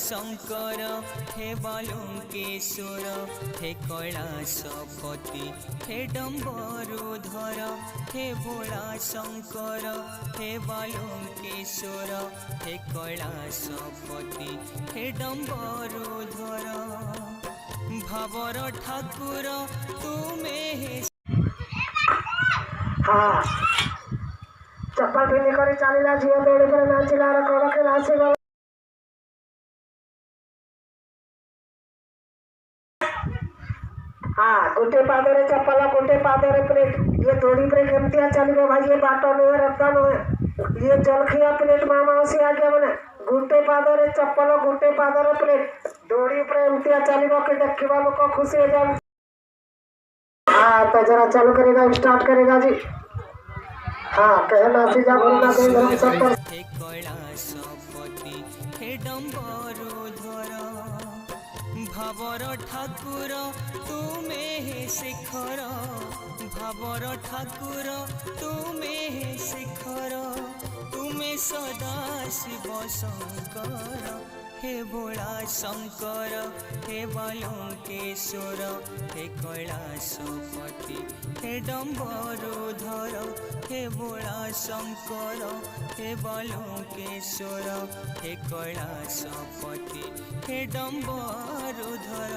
शंकर हे बालुकेश्वर हे कैलासपति हे डम्बरुधर हे भोला शंकर हे बालुकेश्वर हे कैलासपति हे डम्बरुधर भावर ठाकुर तुमे हे। हाँ चप्पल ढीली कर चलला झील दौड़ी कर नाचिला कड़ के नाचेगा। हाँ गोटे पादरे चप्पल गोटे पादरे प्लेट ये दौड़ी प्लेट एमती चलो भाई ये बाट नुहे रत्ता नुहे ये जलखिया प्लेट मामासी आ गया मैंने गोटे पादरे चप्पल गोटे पादरे प्लेट दौड़ी पर एमती चलो कि देखा लोक खुशी हो जाए। हाँ तो जरा चालू करेगा स्टार्ट करेगा जी। हाँ कहना सीधा बोलना धर्म सब पर भावर ठाकुर तुमे हे शिखर भावर ठाकुर तुमे हे शिखर तुमे सदा शिव शंकर हे भोला शंकर हे बालुकेश्वर हे कैलासपति हे डम्बरुधर हे भोला शंकर हे बालुकेश्वर हे कैलासपति हे डम्बरुधर।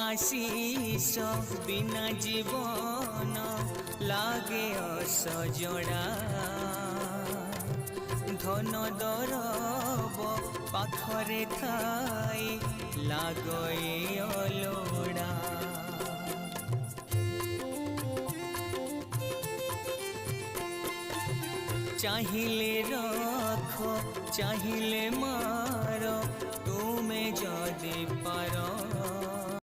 आशीष बिना जीवन लागे असजड़ा धन दरब पाखरे थाई लागए अलोड़ा चाहिए रख चाहिए मार तुमे जदि पार